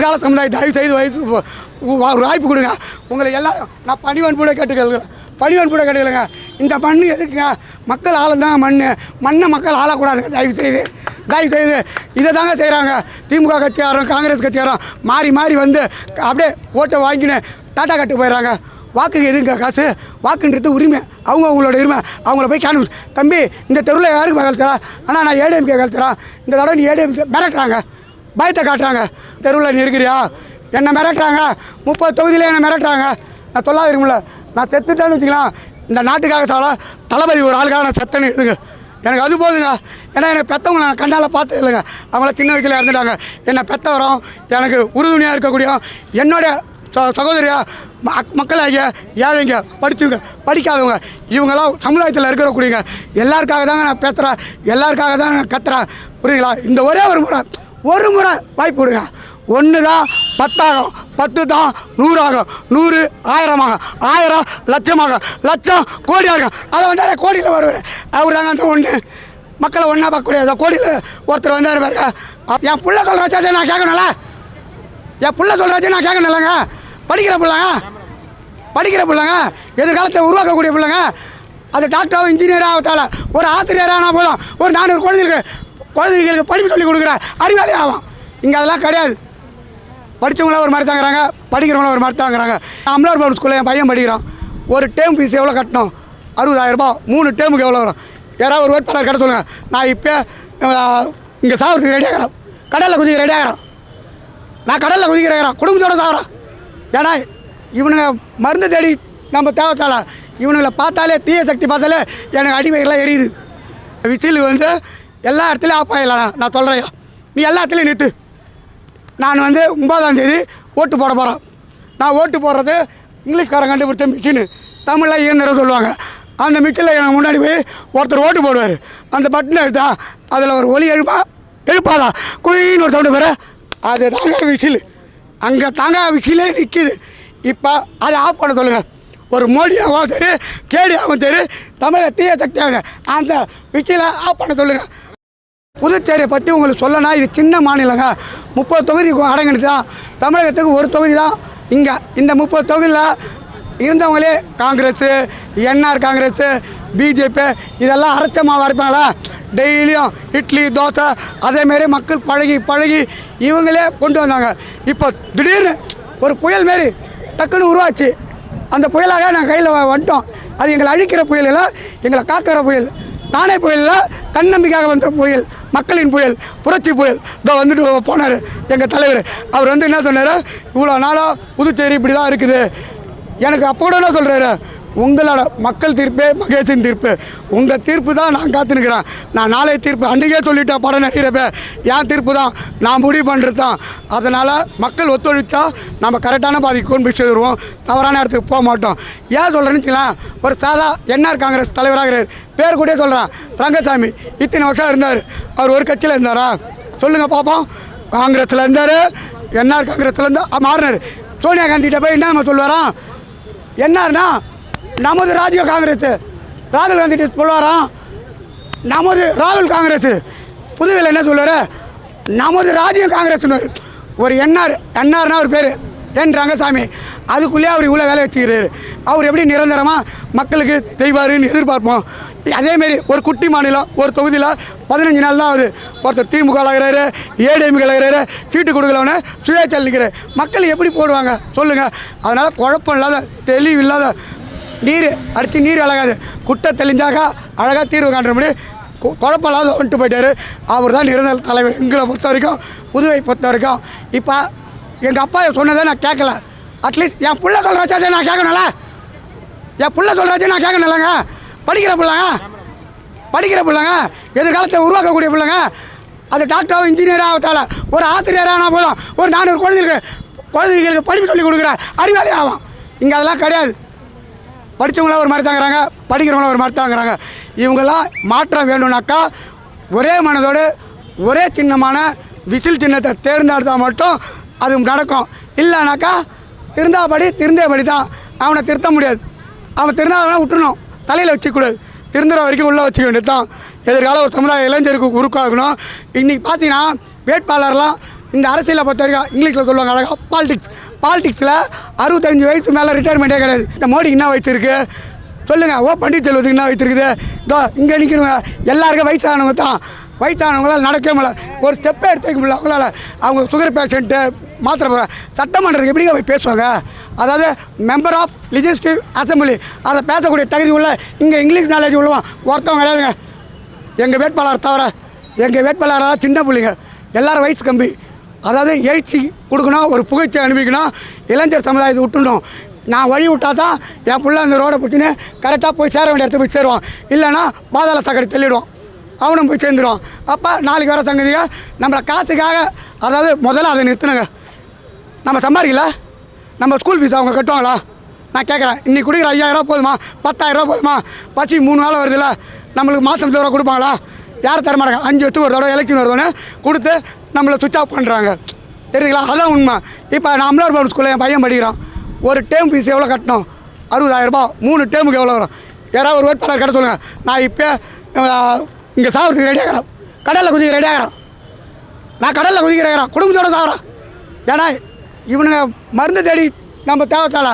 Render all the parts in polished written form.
எதிர்கால சமுதாயம் தயவு செய்து ஒரு வாய்ப்பு கொடுங்க. உங்களை எல்லாரும் நான் பணிவன்போட கேட்டுக்கலுங்க. இந்த மண் எதுக்குங்க? மக்கள் ஆளுந்தாங்க மண்ணை மக்கள் ஆளக்கூடாதுங்க. தயவு செய்து இதை தாங்க செய்கிறாங்க. திமுக கட்சியாரும் காங்கிரஸ் கட்சியாரும் மாறி வந்து அப்படியே ஓட்டை வாங்கின்னு டாட்டா கட்டு போயிடறாங்க. வாக்குக்கு எதுங்க காசு? வாக்குன்றது உரிமை, அவங்களோட உரிமை. அவங்கள போய் கேன்வஸ் தம்பி இந்த தெருவில் யாருக்கு கழுத்துறா? ஆனால் நான் ஏடிஎம்கே கழுத்துறான். இந்த தடவை நீ ஏடிஎம்கே மிரட்டுறாங்க, பயத்தை காட்டுறாங்க. தெருவில் நீ இருக்கிறியா? என்னை மிரட்டுறாங்க. 30 தொகுதியில் என்னை மிரட்டுறாங்க. நான் சொல்லாத இருக்கும்ல, நான் செத்துட்டேன்னு வச்சுக்கலாம். இந்த நாட்டுக்காக தளபதி ஒரு ஆளுக்காக நான் செத்தேன்னு இருக்குங்க. எனக்கு அது போதுங்க. ஏன்னா எனக்கு பெற்றவங்க நான் கண்டால் பார்த்து இல்லைங்க. அவங்கள சின்ன வயசில் இறந்துட்டாங்க. என்னை பெற்றவரும் எனக்கு உறுதுணையாக இருக்கக்கூடிய என்னுடைய சகோதரியா மக்களாகிய ஏழைங்க, படிக்காதவங்க, இவங்களாம் சமுதாயத்தில் இருக்கக்கூடியங்க எல்லாருக்காக தாங்க நான் பேசுகிறேன், எல்லாருக்காக தான் நான் கத்துறேன். புரியுங்களா? இந்த ஒரே ஒரு முறை வாய்ப்பு கொடுங்க. 1 தான் 10 ஆகும், 10 தான் 100 ஆகும், 100 1000 ஆகும், 1000 லட்சமாகும், லட்சம் கோடி ஆகும். அதை வந்தார கோடியில் வருவார். அவர் தாங்க அந்த ஒன்று மக்களை ஒன்றா பார்க்கக்கூடிய கோடியில் ஒருத்தர் வந்தார் பாருங்க. என் புள்ள சொல்கிறாச்சே நான் கேட்கணும்ல, நான் கேட்கணும்லங்க. படிக்கிற பிள்ளைங்க, எதிர்காலத்தை உருவாக்கக்கூடிய பிள்ளைங்க. அது டாக்டராகவும் இன்ஜினியராக ஆகத்தால ஒரு ஆசிரியரானா போதும். ஒரு 400 குழந்தைகளுக்கு படிப்பு சொல்லி கொடுக்குற அறிவாளி ஆகும். இங்கே அதெல்லாம் கிடையாது. படித்தவங்களாம் ஒரு மாதிரி தாங்கிறாங்க, படிக்கிறவங்களாம் ஒரு மாதிரி தாங்கிறாங்க. அமலார் பவன் ஸ்கூலில் என் பையன் படிக்கிறான். ஒரு டேர்ம் ஃபீஸ் எவ்வளோ கட்டணும்? 60,000 ரூபா. 3 டேர்முக்கு எவ்வளோ வரும்? யாராவது ஒரு வேட்பாளர் கட்ட சொல்லுங்கள். நான் இப்போ இங்கே சாகிறதுக்கு ரெடியாகிறேன், கடலில் குதிக்க ரெடியாகிறேன். நான் கடலில் குதிக்கிறேன், குடும்பத்தோடு சாகிறேன். ஏன்னா இவனுங்க மருந்து தேடி நம்ம தேவைத்தால இவனுங்களை பார்த்தாலே, தீய சக்தி பார்த்தாலே எனக்கு அடிமைகள்லாம் எரியுது. விசில் வந்து எல்லா இடத்துலையும் ஆஃப் ஆகிடலாம். நான் சொல்கிறேன், நீ எல்லா இடத்துலையும் நிறுத்து. நான் 9ஆம் தேதி ஓட்டு போட போகிறேன். நான் ஓட்டு போடுறது இங்கிலீஷ்காரன் கண்டுபிடிச்ச மிஷின்னு தமிழில் இயந்திரம் சொல்லுவாங்க. அந்த மிஷினில் எனக்கு முன்னாடி போய் ஒருத்தர் ஓட்டு போடுவார். அந்த பட்டனை எடுத்தா அதில் ஒரு ஒலி எழுப்பாதான் குழின்னு ஒரு சவுண்டு பேர். அது தாங்க விசில். அங்கே தாங்க விசிலே நிற்கிது. இப்போ அதை ஆஃப் பண்ண சொல்லுங்கள். ஒரு மோடியாகவும் சரி, கேடியாகவும் சரி, தமிழக தீய சக்தியாகுங்க, அந்த விசிலை ஆஃப் பண்ண சொல்லுங்கள். புதுச்சேரியை பற்றி உங்களுக்கு சொல்லனா, இது சின்ன மாநிலங்க. 30 தொகுதி அடங்கினது தான். தமிழகத்துக்கு ஒரு தொகுதி தான். இங்கே இந்த 30 தொகுதியில் இருந்தவங்களே காங்கிரஸு, என்ஆர் காங்கிரஸு, பிஜேபி இதெல்லாம் அரைச்ச மாவு அரைப்பாங்களா? டெய்லியும் இட்லி தோசை அதேமாரி மக்கள் பழகி இவங்களே கொண்டு வந்தாங்க. இப்போ திடீர்னு ஒரு புயல் மாரி டக்குன்னு உருவாச்சு. அந்த புயலாக நாங்கள் கையில் வந்துட்டோம். அது எங்களை அழிக்கிற புயல் இல்லை, எங்களை காக்கிற புயல். தானே புயலில் தன்னம்பிக்கையாக வந்த புயல், மக்களின் புயல், புரட்சி புயல். இதோ வந்துட்டு போனார் எங்கள் தலைவர். அவர் என்ன சொன்னார்? இவ்வளோ நாளாக புதுச்சேரி இப்படி தான் இருக்குது. எனக்கு அப்போ கூட என்ன சொல்கிறாரு? உங்களோட மக்கள் தீர்ப்பே மகேஷின் தீர்ப்பு. உங்கள் தீர்ப்பு தான் நான் காத்துனுக்கிறேன். நான் நாளை தீர்ப்பு அன்றைக்கே சொல்லிட்டேன். படம் நடிகிறப்ப என் தீர்ப்பு தான், நான் முடிவு பண்ணுறது தான். அதனால் மக்கள் ஒத்துழைச்சா நம்ம கரெக்டான பாதிக்கு கொண்டு போய் சேருவோம், தவறான இடத்துக்கு போக மாட்டோம். ஏன் சொல்கிறேன்னு வச்சுக்கலாம், ஒரு சாதா என்ஆர் காங்கிரஸ் தலைவராகிறார். பேர் கூட சொல்கிறேன், ரங்கசாமி. இத்தனை வருஷம் இருந்தார். அவர் ஒரு கட்சியில் இருந்தாரா? சொல்லுங்கள் பார்ப்போம். காங்கிரஸில் இருந்தார், என்ஆர் காங்கிரஸில் இருந்தால் மாறினார். சோனியா காந்திகிட்ட போய் என்ன நம்ம சொல்லுவாராம்? என்னார்னா நமது ராஜ்ய காங்கிரஸ். ராகுல் காந்தி சொல்லுவாராம் நமது ராகுல் காங்கிரஸ். புதுவையில் என்ன சொல்லுவார்? நமது ராஜ்ய காங்கிரஸ்னு. ஒரு என்ஆர்னா ஒரு பேர் என் ரங்கசாமி. அதுக்குள்ளேயே அவர் இவ்வளோ வேலை வச்சுக்கிறாரு. அவர் எப்படி நிரந்தரமாக மக்களுக்கு செய்வாருன்னு எதிர்பார்ப்போம். அதேமாரி ஒரு குட்டி மாநிலம், ஒரு தொகுதியில் 15 நாள் தான் ஆகுது. ஒருத்தர் திமுக ஆகிறாரு, ஏடிஎம்கே ஆகிறாரு, சீட்டு கொடுக்கலவனே சுயேட்சை நிற்கிறார். மக்கள் எப்படி போடுவாங்க சொல்லுங்கள்? அதனால் குழப்பம் இல்லாத, தெளிவு இல்லாத, நீர் அடித்து நீர் அழகாது, குட்டை தெளிஞ்சாக்கா அழகாக தீர்வு காண்ற முடி குழப்பம் இல்லாத வந்துட்டு போயிட்டார். அவர் தான் நிரந்தர தலைவர் எங்களை பொறுத்த வரைக்கும், புதுவை பொறுத்த வரைக்கும். இப்போ எங்கள் அப்பா சொன்னதை நான் கேட்கல. அட்லீஸ்ட் என் பிள்ளை சொல்கிறாச்சே நான் கேட்கணும்ல, நான் கேட்கணும்லங்க. படிக்கிற பிள்ளைங்க, எதிர்காலத்தை உருவாக்கக்கூடிய பிள்ளைங்க. அது டாக்டராகவும் இன்ஜினியராக ஆகத்தால ஒரு ஆசிரியரானா போதும். ஒரு 400 குழந்தைகளுக்கு படிப்பு சொல்லி கொடுக்குற அறிவாளி ஆகும். இங்கே அதெல்லாம் கிடையாது. படித்தவங்களாம் ஒரு மாதிரி தாங்கிறாங்க, படிக்கிறவங்களாம் ஒரு மாதிரி தாங்கிறாங்க. இவங்களாம் மாற்றம் வேணும்னாக்கா ஒரே மனதோடு ஒரே சின்னமான விசில் சின்னத்தை தேர்ந்தெடுத்தால் மட்டும் அது நடக்கும். இல்லைனாக்கா திருந்தேபடி தான். அவனை திருத்த முடியாது. அவன் திருந்தாதவனை விட்டுணும், தலையில் வச்சுக்கூடாது. திருந்துற வரைக்கும் உள்ளே வச்சுக்க வேண்டியது தான். எதிர்கால ஒரு சமுதாய இளைஞருக்கு உருவாக்கணும். இன்றைக்கி பார்த்தீங்கன்னா வேட்பாளர்லாம் இந்த அரசியலை பொறுத்த வரைக்கும் இங்கிலீஷில் சொல்லுவாங்க அழகாக பாலிடிக்ஸில் 65 வயசு மேலே ரிட்டையர்மெண்ட்டே கிடையாது. இந்த மோடிக்கு என்ன வயசு இருக்குது சொல்லுங்கள்? பன்னீர் செல்வத்துக்கு என்ன வயசு இருக்குது? இங்கே நிற்கிறவங்க எல்லாருக்கும் வயசானவங்க தான். வயசானவங்களால் நடக்கவே முடியல, ஒரு ஸ்டெப்பே எடுத்து வைக்க முடியல அவங்களால. அவங்க சுகர் பேஷண்ட்டு மாத்திரை போகிறாங்க. சட்டமன்றத்துக்கு எப்படிங்க போய் பேசுவாங்க? அதாவது மெம்பர் ஆஃப் லெஜிஸ்லேட்டிவ் அசம்பிளி அதை பேசக்கூடிய தகுதி உள்ள இங்கே இங்கிலீஷ் நாலேஜ் உள்ளவன் ஒருத்தவங்க கிடையாதுங்க. எங்கள் வேட்பாளர் தவிர எங்கள் வேட்பாளராக சின்ன பிள்ளைங்க எல்லோரும் வயசு கம்மி. அதாவது எழுச்சி கொடுக்கணும், ஒரு புகழ்ச்சி அனுப்பிக்கணும், இளைஞர் சமுதாயத்தை விட்டுணும். நான் வழி விட்டால் தான் என் பிள்ளை அந்த ரோடை பிடிச்சின்னு கரெக்டாக போய் சேர வேண்டிய இடத்துக்கு போய் சேருவான். இல்லைன்னா பாதாள சக்கரை தள்ளிடுவான், அவனும் போய் சேர்ந்துடுவான். அப்போ நாளைக்கு வர சங்கதியை நம்மளை காசுக்காக, அதாவது முதல்ல அதை நிறுத்தினுங்க. நம்ம சம்பாதிக்கல, நம்ம ஸ்கூல் ஃபீஸ் அவங்க கட்டுவாங்களா? நான் கேட்குறேன், இன்றைக்கி கொடுக்குற 5000 போதுமா? 10000 போதுமா? பசி 3 வேளை வருதுல்ல, நம்மளுக்கு மாதம் தவிர கொடுப்பாங்களா? யாரும் தரமாட்டாங்க. 5 வருஷத்துக்கு ஒரு தடவை எலெக்ஷன் வருதுன்னு கொடுத்து நம்மளை சுவிட்ச் ஆஃப் பண்ணுறாங்க. தெரியுங்களா? அதான் உண்மை. இப்போ நான் அம்லார் பவன் ஸ்கூலில் என் பையன் படிக்கிறான். ஒரு டேர்ம் ஃபீஸ் எவ்வளோ கட்டணும்? 60000 ரூபா. 3 டேர்முக்கு எவ்வளோ வரும்? யாராவது ஒரு வேட்பாளர் கடை சொல்லுங்கள். நான் இப்போ இங்கே சாகிறதுக்கு ரெடியாகிறேன், கடலில் குதிக்க ரெடியாகிறேன். நான் கடலில் குதிக்க ரெடியாகிறேன், குடும்பத்தோடு சாகிறேன். ஏன்னா இவனுங்க மருந்து தேடி நம்ம தேவைத்தால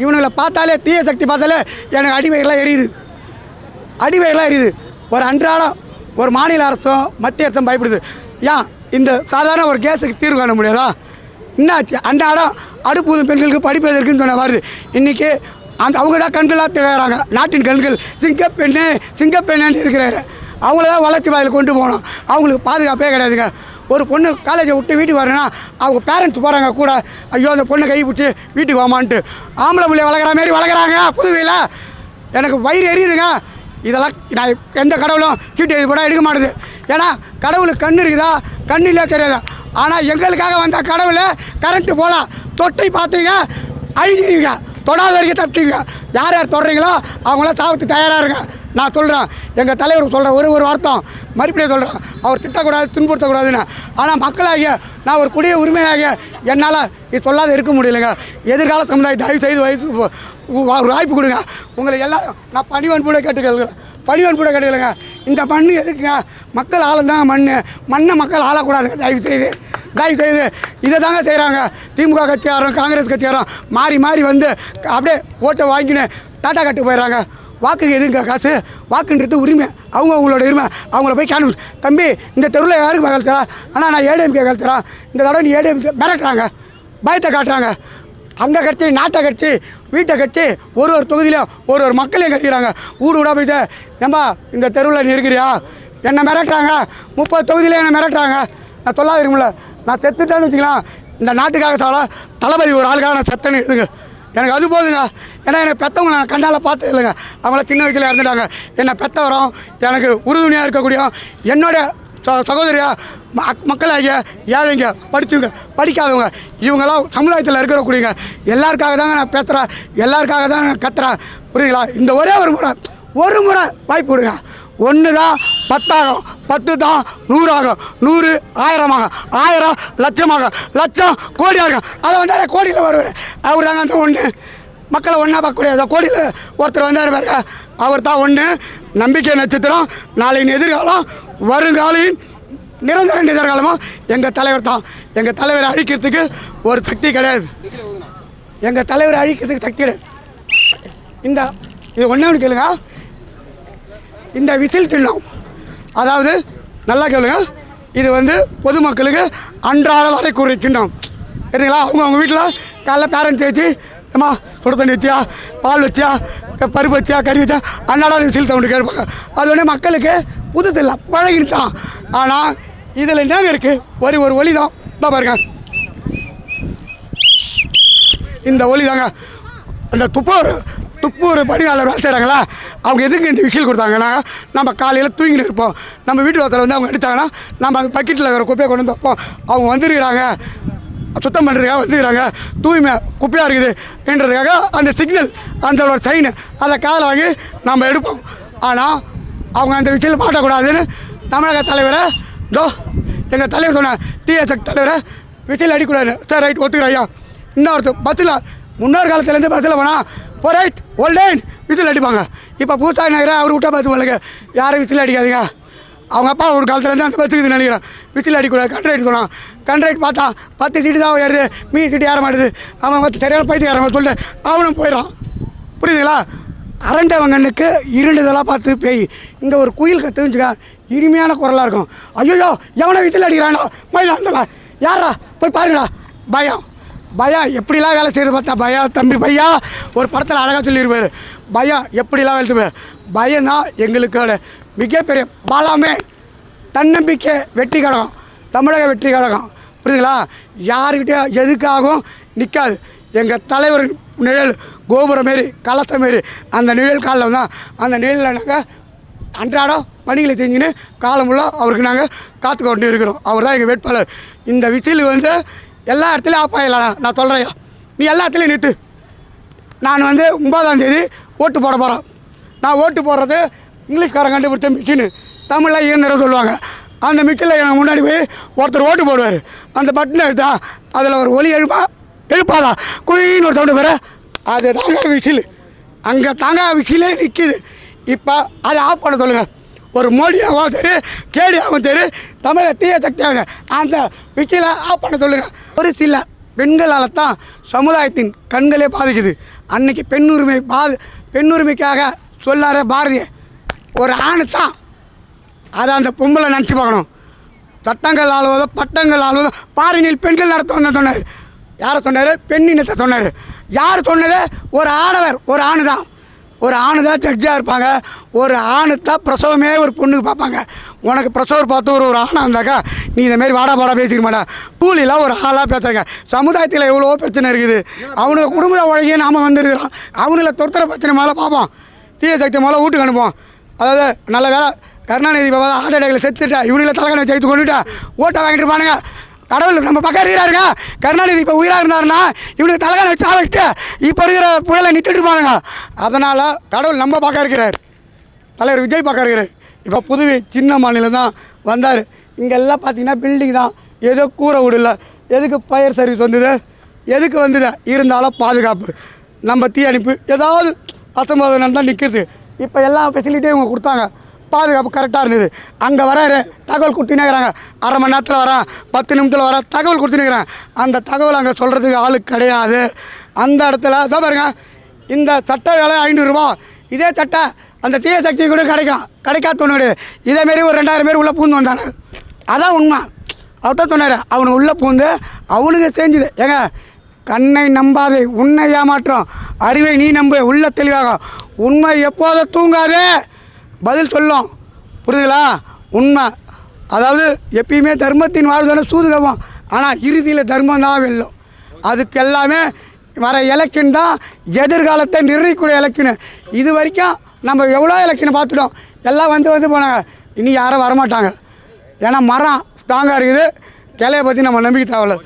இவனுங்களை பார்த்தாலே, தீய சக்தி பார்த்தாலே எனக்கு அடிவயிரெலாம் எரியுது. ஒரு அன்றாடம் ஒரு மாநில அரசும் மத்திய அரசும் பயப்படுது. ஏன் இந்த சாதாரண ஒரு கேஸுக்கு தீர்வு காண முடியாதா? என்னாச்சு? அன்றாடம் அடுப்பு பெண்களுக்கு படிப்பு எதற்குன்னு சொன்ன வருது. இன்றைக்கி அவங்க தான் கண்களாக திகழ்கிறாங்க. நாட்டின் கண்கள் சிங்கப்பெண்ணு இருக்கிறாரு. அவங்கள தான் வளர்ச்சி வாயில் கொண்டு போகணும். அவங்களுக்கு பாதுகாப்பே கிடையாதுங்க. ஒரு பொண்ணு காலேஜை விட்டு வீட்டுக்கு வரேன்னா அவங்க பேரண்ட்ஸ் போகிறாங்க கூட, ஐயோ அந்த பொண்ணை கை பிடிச்சி வீட்டுக்கு வாமான்ட்டு. ஆம்பளை பிள்ளைய வளர்க்குற மாரி வளர்க்குறாங்க புதுவையில். எனக்கு வயிறு எரியுதுங்க. இதெல்லாம் நான் எந்த கடவுளும் சீட்டு எழுதி போட எடுக்க மாட்டுது. ஏன்னா கடவுளுக்கு கண் இருக்குதா, கண் இல்லையா தெரியாதா? ஆனால் எங்களுக்காக வந்த கடவுள் கரண்ட்டு போகலாம், தொட்டை பார்த்தீங்க அழிஞ்சிருவீங்க, தொடாத வரைக்கும் தப்பிச்சிங்க. யார் யார் தொடுறீங்களோ அவங்களாம் சாவுக்கு தயாராக இருங்க. நான் சொல்கிறேன், எங்கள் தலைவர் சொல்கிறேன் ஒரு வார்த்தம் மறுபடியும் சொல்கிறேன், அவர் திட்டக்கூடாது, துன்புறுத்தக்கூடாதுன்னு. ஆனால் மக்களாகிய நான் ஒரு குடிய உரிமையாகிய என்னால் இது சொல்லாத இருக்க முடியலைங்க. எதிர்கால சமுதாய தயவு செய்து ஒரு வாய்ப்பு கொடுங்க. உங்களை எல்லோரும் நான் பணிவன்போட கேட்டுக்கலங்க. இந்த மண் எதுக்குங்க? மக்கள் ஆளுந்தாங்க. மண்ணை மக்கள் ஆளக்கூடாதுங்க. தயவு செய்து இதை தாங்க செய்கிறாங்க. திமுக கட்சியாரும் காங்கிரஸ் கட்சியாரும் மாறி வந்து அப்படியே ஓட்டை வாங்கின்னு டாட்டா கட்டு போயிடறாங்க. வாக்குக்கு எதுங்க காசு? வாக்குன்றது உரிமை, அவங்களோட உரிமை. அவங்கள போய் கேன் தம்பி இந்த தெருவில் யாருக்கு வேலை தரா? ஆனால் நான் ஏடிஎம்கே வேலை தரேன். இந்த தடவை நீ ஏடிஎம்கே மிரட்டுறாங்க, பயத்தை காட்டுறாங்க. அந்த கட்சி, நாட்டை கட்சி, வீட்டை கட்சி, ஒரு தொகுதியிலையும் ஒரு மக்களையும் கட்டிக்கிறாங்க. வீடாக போய்ட்டு ஏம்பா இந்த தெருவில் நீ இருக்கிறியா? என்னை மிரட்டுறாங்க. 30 தொகுதியிலே என்னை மிரட்டுறாங்க. நான் சொல்லாத இருக்கும்ல, நான் செத்துட்டேன்னு வச்சுக்கலாம். இந்த நாட்டுக்காக தளபதி ஒரு ஆளுக்காக நான் செத்தேன்னு இருக்குங்க. எனக்கு அது போதுங்க. ஏன்னா எனக்கு பெற்றவங்க நான் கண்ணால் பார்த்தது இல்லைங்க. அவங்கள சின்ன வயசில் இறந்துட்டாங்க. என்னை பெற்றவரும் எனக்கு உறுதுணையாக இருக்கக்கூடிய என்னுடைய சகோதரியா மக்களாகிய ஏழைங்க, படித்தவங்க, படிக்காதவங்க, இவங்களாம் சமுதாயத்தில் இருக்கக்கூடியங்க. எல்லாருக்காக தாங்க நான் பேசுகிறேன், எல்லாருக்காக தான் நான் கத்துறேன். புரியுங்களா? இந்த ஒரே ஒரு முறை வாய்ப்பு கொடுங்க. 1 தான் 10 ஆகும், 10 தான் 100 ஆகும், 100 1000 ஆகும், 1000 லட்சமாக, லட்சம் கோடியாகும். அதை வந்தார் கோடியில் வருவார். அவர் தாங்க அந்த 1 மக்களை ஒன்றா பார்க்கக்கூடிய அந்த கோடியில் ஒருத்தர் வந்தார் பாருங்க, அவர் தான் 1. நம்பிக்கை நட்சத்திரம், நாளையின் எதிர்காலம், வருங்காலின் நிரந்தர எதிர்காலமும் எங்கள் தலைவர் தான். எங்கள் தலைவரை அழிக்கிறதுக்கு ஒரு சக்தி கிடையாது. எங்கள் தலைவரை அழிக்கிறதுக்கு சக்தி கிடையாது. இது ஒன்று கேளுங்க, இந்த விசில் தில்லம், அதாவது நல்லா கேளுங்க, இது வந்து பொதுமக்களுக்கு அன்றாட வரக்கூடிய சின்னம். சரிங்களா? அவங்க வீட்டில் காலைல பேரண்ட்ஸ் வச்சு ஏம்மா சுடு தண்ணி வச்சியா, பால் வச்சியா, பருப்பு வச்சியா, கறி வச்சா, அன்றாட விசில் சவுண்டு கேட்பாங்க. அது ஒன்று மக்களுக்கு புதுசு இல்லை, பழகிட்டு தான். ஆனால் இதில் என்னங்க இருக்குது? ஒரு ஒலி தான் பாருங்க, இந்த ஒலி தாங்க. அந்த துப்பூர் பணியாளர் வேலை செய்கிறாங்களா, அவங்க எதுக்கு இந்த விஷயம் கொடுத்தாங்கன்னா, நம்ம காலையில் தூங்கிட்டு இருப்போம், நம்ம வீட்டு வாசலில் வந்து அவங்க எடுத்தாங்கன்னா நம்ம அந்த பக்கெட்டில் இருக்கிற குப்பையை கொண்டு வந்து வைப்போம். அவங்க வந்துருக்கிறாங்க, சுத்தம் பண்ணுறதுக்காக வந்துக்கிறாங்க, தூய்மை குப்பையாக இருக்குதுன்றதுக்காக அந்த சிக்னல், அந்த சைனு, அதை காதில் வாங்கி நம்ம எடுப்போம். ஆனால் அவங்க அந்த விஷயத்தில் மாட்டக்கூடாதுன்னு தமிழக தலைவரை எங்கள் தலைவர் சொன்ன டிஎஸ்எக் தலைவரை விசில் அடிக்கூடாது. சார் ரைட் ஒத்துக்கிறேன் ஐயா. இன்னொருத்தர் பஸ்ஸில் முன்னோர் காலத்துலேருந்து பஸ்ஸில் போனால் ரைட் ஓல்டைன் விசில் அடிப்பாங்க. இப்போ பூசா நகர அவர் விட்டா பஸ் உங்களுக்கு யாரும் விசில் அடிக்காதீங்க. அவங்க அப்பா ஒரு காலத்துலேருந்து அந்த பஸ்ஸுக்கு நினைக்கிறேன் விசில் அடிக்கூடாது கண்ட்ரைட் சொன்னான் கண்ட்ரைட் பார்த்தா 10 சீட்டு தான் ஏறுது மீதி சீட்டு ஏற மாட்டுது அவன் பார்த்து சரியான பைத்தியக்காரன் சொல்லிட்டு அவனும் போயிடறான். புரியுதுங்களா? அரண்டவங்கனுக்கு இருண்டுதெல்லாம் பார்த்து பேய். இந்த ஒரு குயில் கற்றுச்சுக்கா இனிமையான குரலாக இருக்கும். ஐயோ எவனை விசில் அடிக்கிறானோ மயிலாந்தலா யாரா போய் பாருங்கடா. பயம் எப்படிலாம் வேலை செய்து பார்த்தா தம்பி பையா ஒரு படத்தில் அழகாக சொல்லியிருப்பார். பயம் எப்படிலாம் வேலை செய்வார். பயம்தான் எங்களுக்கோட மிகப்பெரிய பலமே. தன்னம்பிக்கை வெற்றி கழகம், தமிழக வெற்றி கழகம். புரியுதுங்களா? யாருக்கிட்டே எதுக்காகவும் நிற்காது. எங்கள் தலைவரின் நிழல் கோபுரம் மாரி கலசம் மாரி அந்த நிழல் காலில் தான் அந்த நிழலில் நாங்கள் அன்றாடம் பணிகளை செஞ்சுன்னு காலமுள்ள அவருக்கு நாங்கள் காத்து கொண்டு இருக்கிறோம். அவர் தான் எங்கள் வேட்பாளர். இந்த விசில் எல்லா இடத்துலையும் ஆஃப் ஆகிடலாம். நான் சொல்கிறேன், நீ எல்லா இடத்துலையும் நிறுத்து. நான் 9ஆம் தேதி ஓட்டு போட போகிறேன். நான் ஓட்டு போடுறது இங்கிலீஷ்காரன் கண்டுபிடிச்ச மிஷின்னு தமிழில் இயந்திரம் சொல்லுவாங்க. அந்த மிஷினில் எனக்கு முன்னாடி போய் ஒருத்தர் ஓட்டு போடுவார். அந்த பட்டனை எடுத்தா அதில் ஒரு ஒலி எழுப்பாதா குழின்னு ஒரு சவுண்டு வர அது தாங்க விசில். அங்கே தாங்க விசிலே நிற்கிது. இப்போ அதை ஆஃப் பண்ண சொல்லுங்கள். ஒரு மோடியாகவும் சரி கேடியாகவும் சரி தமிழக தீய சக்தியாக அந்த விசிலை ஆஃப் பண்ண சொல்லுங்கள். ஒரு சில பெண்களால் தான் சமுதாயத்தின் கண்களே பாதிக்குது. அன்றைக்கி பெண்ணுரிமைக்காக சொல்லார பாரதிய ஒரு ஆணு தான் அதை அந்த பொம்பளை நினச்சி பார்க்கணும். சட்டங்கள் ஆளுவதோ பட்டங்கள் ஆளுவதோ பாரினில் பெண்கள் நடத்த சொன்னார். யாரை சொன்னார்? பெண்ணினத்தை சொன்னார். யார் சொன்னது? ஒரு ஆணவர் ஒரு ஆணு தான். ஒரு ஆணு தான் ஜட்ஜாக இருப்பாங்க. ஒரு ஆணு தான் பிரசவமே ஒரு பொண்ணுக்கு பார்ப்பாங்க. உனக்கு பிரசவர் பார்த்து ஒரு ஆணாக இருந்தாக்கா நீ இந்தமாரி வாடா பேசிக்க மாட்டா. கூலிலாம் ஒரு ஆளாக பேசுங்க. சமுதாயத்தில் எவ்வளோ பிரச்சனை இருக்குது. அவனுக்கு குடும்ப உழைக்கே நாம் வந்துருக்கிறோம். அவங்கள தொடுத்துற பிரச்சனை மேலே பார்ப்போம். தீய சக்தி மேலே வீட்டுக்கு அனுப்போம். அதாவது நல்ல வேலை கருணாநிதி பாபா ஹார்ட் அட்டாக்கில் செத்துட்டா இவனில் தலைக்கணை சேர்த்து கொண்டுட்டா ஓட்டை வாங்கிட்டு இருப்பானுங்க. கடவுள் நம்ம பக்கம் இருக்கிறாருங்க. கருணாநிதி இப்போ உயிராக இருந்தாருன்னா இவனுக்கு தலைகாணி வச்சு ஆகிட்டு இப்போ இருக்கிற புயலை நிறுத்திட்டு இருப்பானுங்க. அதனால் கடவுள் நம்ம பக்கம் இருக்கிறார். தலைவர் விஜய் பக்கம் இருக்கிறார். இப்போ புதுவை சின்ன மாநிலம் தான் வந்தார். இங்கெல்லாம் பார்த்தீங்கன்னா பில்டிங் தான். ஏதோ கூரை விடல. எதுக்கு ஃபயர் சர்வீஸ் வந்தது? எதுக்கு வந்தது? இருந்தாலும் பாதுகாப்பு நம்ம தீயணைப்பு ஏதாவது அசம்பாவிதம் நடந்தால் நிற்கிறது. இப்போ எல்லா ஃபெசிலிட்டியும் இவங்க கொடுத்தாங்க. பாதுகாப்பு கரெக்டாக இருந்தது. அங்கே வராரு தகவல் கொடுத்துனேங்கிறாங்க. அரை மணி நேரத்தில் வரேன் 10 நிமிஷத்தில் வரேன் தகவல் கொடுத்துனுக்கிறேன். அந்த தகவல் அங்கே சொல்கிறதுக்கு ஆளு கிடையாது. அந்த இடத்துல தான் பாருங்க இந்த சட்டை வேலை 500 ரூபா. இதே சட்டை அந்த தீய சக்தி கூட கிடைக்காத ஒன்று கிடையாது. இதேமாரி ஒரு 2000 பேர் உள்ளே பூந்து வந்தாங்க. அதான் உண்மை. அவர்கிட்ட சொன்னார். அவனுக்கு உள்ளே பூந்து அவனுக்கு செஞ்சுது. ஏங்க கண்ணை நம்பாதே உன்னை ஏமாற்றம் அறிவை நீ நம்பு உள்ள தெளிவாக உண்மை எப்போதும் தூங்காதே பதில் சொல்லும். புரியுதுங்களா? உண்மை அதாவது எப்பயுமே தர்மத்தின் வாழ்தோட சூதுகவும். ஆனால் இறுதியில் தர்மம் தான் வெல்லும். அதுக்கு எல்லாமே வர எலெக்ஷன் தான் எதிர்காலத்தை நிர்ணயிக்கூடிய எலெக்ஷனு. இது வரைக்கும் நம்ம எவ்வளோ எலெக்ஷனை பார்த்துட்டோம். எல்லாம் வந்து போனாங்க. இனி யாரும் வரமாட்டாங்க. ஏன்னா மரம் ஸ்ட்ராங்காக இருக்குது. கிளையை பற்றி நம்ம நம்பிக்கை தேவையில்லை.